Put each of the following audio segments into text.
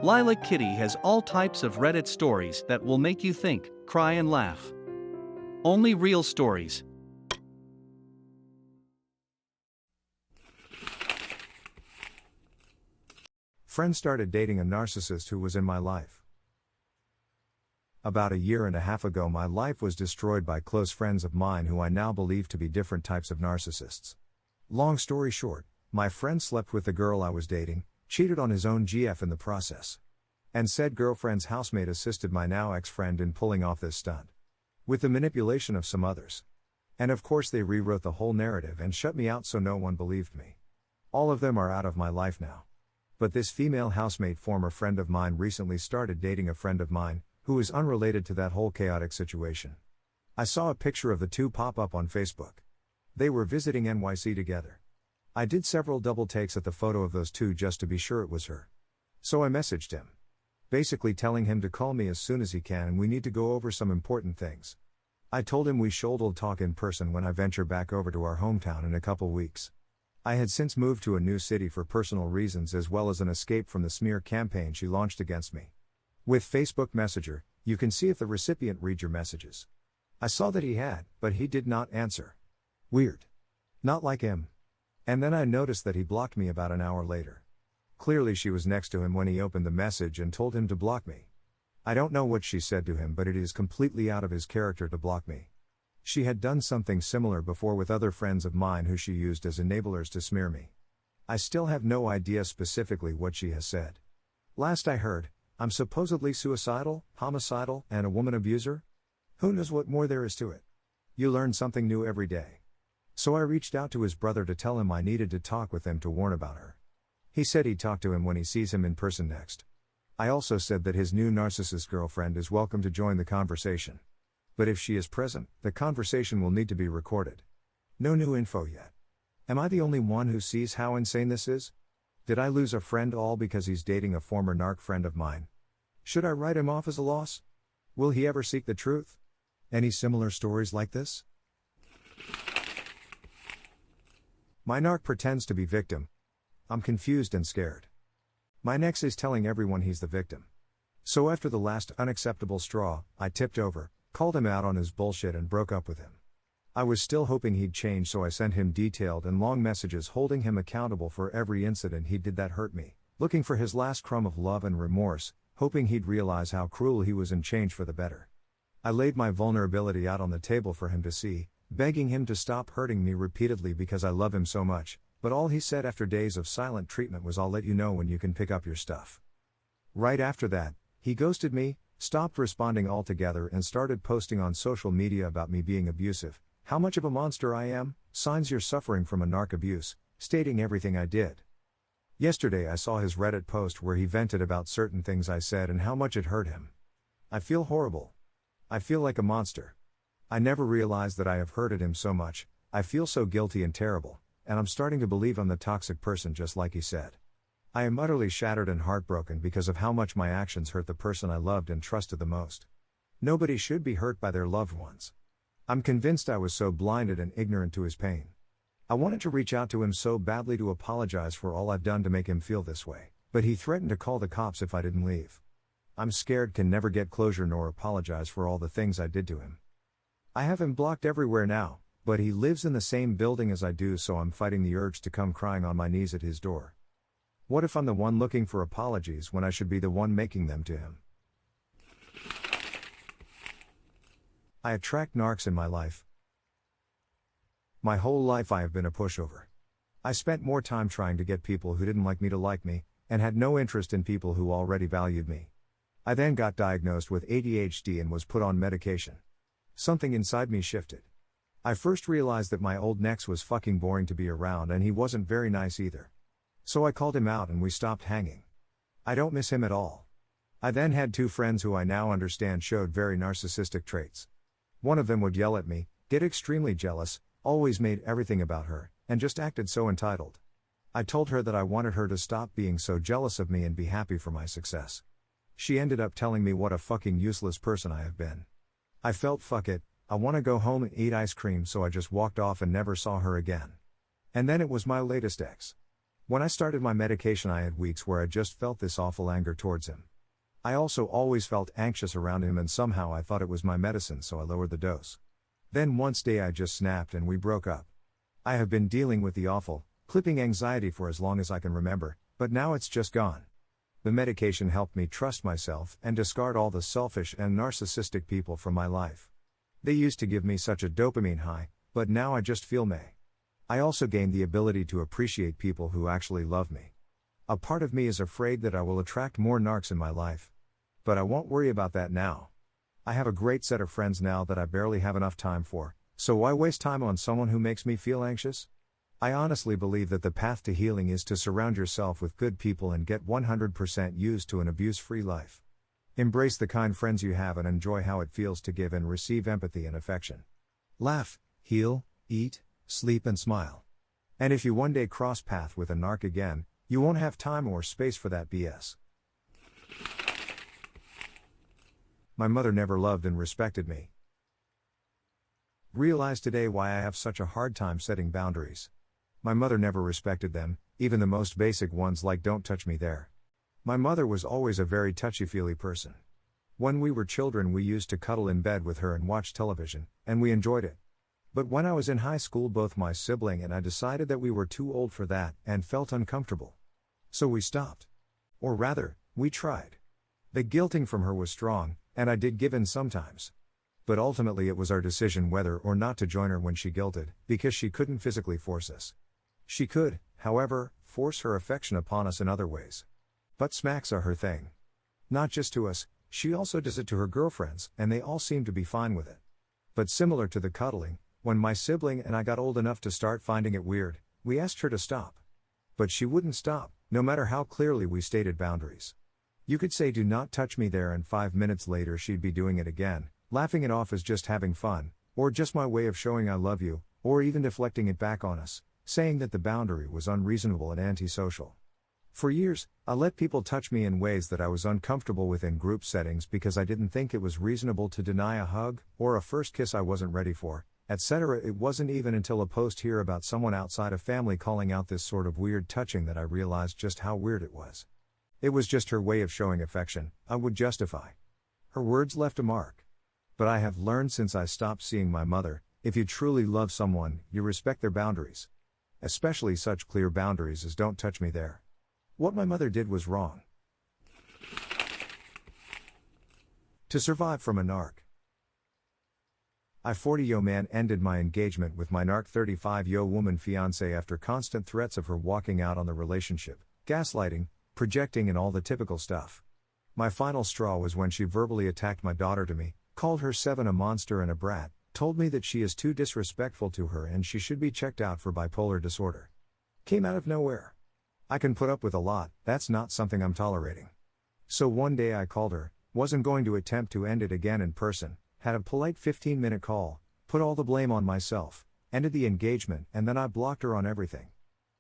Lilac Kitty has all types of Reddit stories that will make you think, cry and laugh. Only real stories. Friend started dating a narcissist who was in my life. About a year and a half ago, my life was destroyed by close friends of mine who I now believe to be different types of narcissists. Long story short, my friend slept with the girl I was dating, cheated on his own GF in the process. And said girlfriend's housemate assisted my now ex-friend in pulling off this stunt. With the manipulation of some others. And of course they rewrote the whole narrative and shut me out so no one believed me. All of them are out of my life now. But this female housemate, former friend of mine, recently started dating a friend of mine, who is unrelated to that whole chaotic situation. I saw a picture of the two pop up on Facebook. They were visiting NYC together. I did several double takes at the photo of those two just to be sure it was her. So I messaged him. Basically telling him to call me as soon as he can and we need to go over some important things. I told him we should talk in person when I venture back over to our hometown in a couple weeks. I had since moved to a new city for personal reasons as well as an escape from the smear campaign she launched against me. With Facebook Messenger, you can see if the recipient read your messages. I saw that he had, but he did not answer. Weird. Not like him. And then I noticed that he blocked me about an hour later. Clearly she was next to him when he opened the message and told him to block me. I don't know what she said to him, but it is completely out of his character to block me. She had done something similar before with other friends of mine who she used as enablers to smear me. I still have no idea specifically what she has said. Last I heard, I'm supposedly suicidal, homicidal, and a woman abuser? Who knows what more there is to it? You learn something new every day. So I reached out to his brother to tell him I needed to talk with him to warn about her. He said he'd talk to him when he sees him in person next. I also said that his new narcissist girlfriend is welcome to join the conversation. But if she is present, the conversation will need to be recorded. No new info yet. Am I the only one who sees how insane this is? Did I lose a friend all because he's dating a former narc friend of mine? Should I write him off as a loss? Will he ever seek the truth? Any similar stories like this? My narc pretends to be victim. I'm confused and scared. My ex is telling everyone he's the victim. So after the last unacceptable straw, I tipped over, called him out on his bullshit and broke up with him. I was still hoping he'd change, so I sent him detailed and long messages holding him accountable for every incident he did that hurt me, looking for his last crumb of love and remorse, hoping he'd realize how cruel he was and change for the better. I laid my vulnerability out on the table for him to see, begging him to stop hurting me repeatedly because I love him so much, but all he said after days of silent treatment was, "I'll let you know when you can pick up your stuff." Right after that, he ghosted me, stopped responding altogether and started posting on social media about me being abusive, how much of a monster I am, signs you're suffering from a narc abuse, stating everything I did. Yesterday I saw his Reddit post where he vented about certain things I said and how much it hurt him. I feel horrible. I feel like a monster. I never realized that I have hurted him so much. I feel so guilty and terrible, and I'm starting to believe I'm the toxic person just like he said. I am utterly shattered and heartbroken because of how much my actions hurt the person I loved and trusted the most. Nobody should be hurt by their loved ones. I'm convinced I was so blinded and ignorant to his pain. I wanted to reach out to him so badly to apologize for all I've done to make him feel this way, but he threatened to call the cops if I didn't leave. I'm scared, can never get closure nor apologize for all the things I did to him. I have him blocked everywhere now, but he lives in the same building as I do, so I'm fighting the urge to come crying on my knees at his door. What if I'm the one looking for apologies when I should be the one making them to him? I attract narcs in my life. My whole life I have been a pushover. I spent more time trying to get people who didn't like me to like me, and had no interest in people who already valued me. I then got diagnosed with ADHD and was put on medication. Something inside me shifted. I first realized that my old ex was fucking boring to be around and he wasn't very nice either. So I called him out and we stopped hanging. I don't miss him at all. I then had two friends who I now understand showed very narcissistic traits. One of them would yell at me, get extremely jealous, always made everything about her, and just acted so entitled. I told her that I wanted her to stop being so jealous of me and be happy for my success. She ended up telling me what a fucking useless person I have been. I felt fuck it, I want to go home and eat ice cream, so I just walked off and never saw her again. And then it was my latest ex. When I started my medication, I had weeks where I just felt this awful anger towards him. I also always felt anxious around him, and somehow I thought it was my medicine, so I lowered the dose. Then one day I just snapped and we broke up. I have been dealing with the awful, clipping anxiety for as long as I can remember, but now it's just gone. The medication helped me trust myself and discard all the selfish and narcissistic people from my life. They used to give me such a dopamine high, but now I just feel meh. I also gained the ability to appreciate people who actually love me. A part of me is afraid that I will attract more narcs in my life. But I won't worry about that now. I have a great set of friends now that I barely have enough time for, so why waste time on someone who makes me feel anxious? I honestly believe that the path to healing is to surround yourself with good people and get 100% used to an abuse-free life. Embrace the kind friends you have and enjoy how it feels to give and receive empathy and affection. Laugh, heal, eat, sleep and smile. And if you one day cross path with a narc again, you won't have time or space for that BS. My mother never loved and respected me. Realize today why I have such a hard time setting boundaries. My mother never respected them, even the most basic ones like don't touch me there. My mother was always a very touchy-feely person. When we were children, we used to cuddle in bed with her and watch television, and we enjoyed it. But when I was in high school, both my sibling and I decided that we were too old for that and felt uncomfortable. So we stopped. Or rather, we tried. The guilting from her was strong, and I did give in sometimes. But ultimately it was our decision whether or not to join her when she guilted, because she couldn't physically force us. She could, however, force her affection upon us in other ways. But smacks are her thing. Not just to us, she also does it to her girlfriends, and they all seem to be fine with it. But similar to the cuddling, when my sibling and I got old enough to start finding it weird, we asked her to stop. But she wouldn't stop, no matter how clearly we stated boundaries. You could say do not touch me there, and 5 minutes later she'd be doing it again, laughing it off as just having fun, or just my way of showing I love you, or even deflecting it back on us, saying that the boundary was unreasonable and antisocial. For years, I let people touch me in ways that I was uncomfortable with in group settings because I didn't think it was reasonable to deny a hug, or a first kiss I wasn't ready for, etc. It wasn't even until a post here about someone outside of family calling out this sort of weird touching that I realized just how weird it was. It was just her way of showing affection, I would justify. Her words left a mark. But I have learned since I stopped seeing my mother, if you truly love someone, you respect their boundaries. Especially such clear boundaries as don't touch me there. What my mother did was wrong. To survive from a narc. I 40-yo man ended my engagement with my narc 35-yo woman fiancé after constant threats of her walking out on the relationship, gaslighting, projecting and all the typical stuff. My final straw was when she verbally attacked my daughter to me, called her 7 a monster and a brat, told me that she is too disrespectful to her and she should be checked out for bipolar disorder. Came out of nowhere. I can put up with a lot, that's not something I'm tolerating. So one day I called her, wasn't going to attempt to end it again in person, had a polite 15-minute call, put all the blame on myself, ended the engagement, and then I blocked her on everything.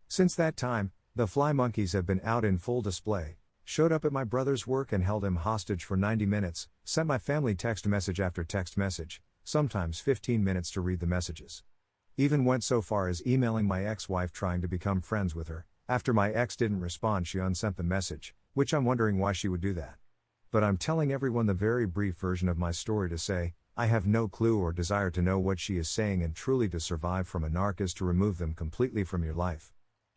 Since that time, the fly monkeys have been out in full display, showed up at my brother's work and held him hostage for 90 minutes, sent my family text message after text message, sometimes 15 minutes to read the messages. Even went so far as emailing my ex-wife trying to become friends with her. After my ex didn't respond, she unsent the message, which I'm wondering why she would do that. But I'm telling everyone the very brief version of my story to say, I have no clue or desire to know what she is saying, and truly to survive from a narc is to remove them completely from your life.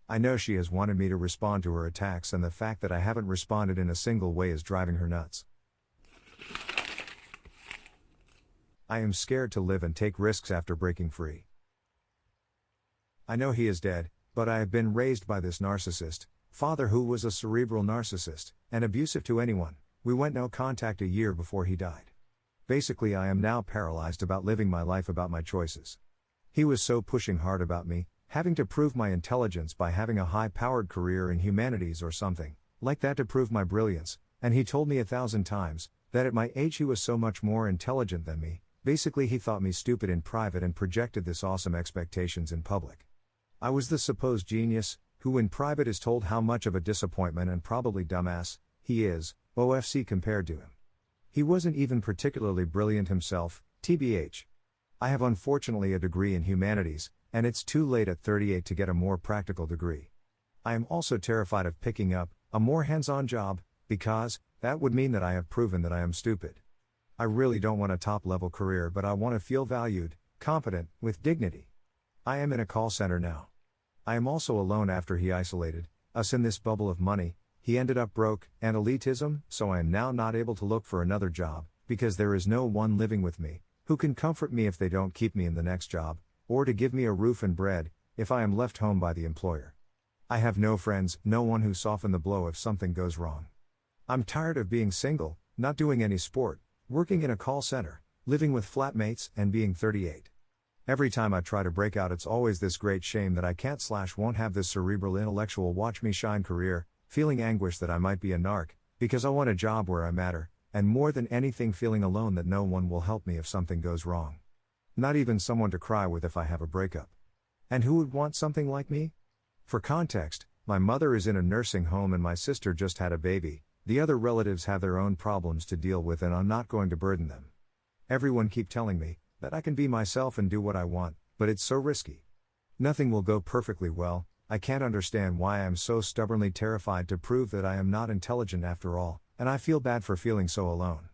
I know she has wanted me to respond to her attacks, and the fact that I haven't responded in a single way is driving her nuts. I am scared to live and take risks after breaking free. I know he is dead, but I have been raised by this narcissist, father who was a cerebral narcissist, and abusive to anyone. We went no contact a year before he died. Basically, I am now paralyzed about living my life, about my choices. He was so pushing hard about me, having to prove my intelligence by having a high-powered career in humanities or something like that to prove my brilliance, and he told me 1,000 times that at my age he was so much more intelligent than me. Basically, he thought me stupid in private and projected this awesome expectations in public. I was the supposed genius, who in private is told how much of a disappointment and probably dumbass he is, OFC compared to him. He wasn't even particularly brilliant himself, TBH. I have unfortunately a degree in humanities, and it's too late at 38 to get a more practical degree. I am also terrified of picking up a more hands-on job, because that would mean that I have proven that I am stupid. I really don't want a top-level career, but I want to feel valued, competent, with dignity. I am in a call center now. I am also alone after he isolated us in this bubble of money. He ended up broke and elitism, so I am now not able to look for another job, because there is no one living with me who can comfort me if they don't keep me in the next job, or to give me a roof and bread if I am left home by the employer. I have no friends, no one who soften the blow if something goes wrong. I'm tired of being single, not doing any sport, working in a call center, living with flatmates, and being 38. Every time I try to break out, it's always this great shame that I can't/won't have this cerebral intellectual watch me shine career, feeling anguish that I might be a narc, because I want a job where I matter, and more than anything feeling alone that no one will help me if something goes wrong. Not even someone to cry with if I have a breakup. And who would want something like me? For context, my mother is in a nursing home and my sister just had a baby. The other relatives have their own problems to deal with and I'm not going to burden them. Everyone keep telling me that I can be myself and do what I want, but it's so risky. Nothing will go perfectly well. I can't understand why I am so stubbornly terrified to prove that I am not intelligent after all, and I feel bad for feeling so alone.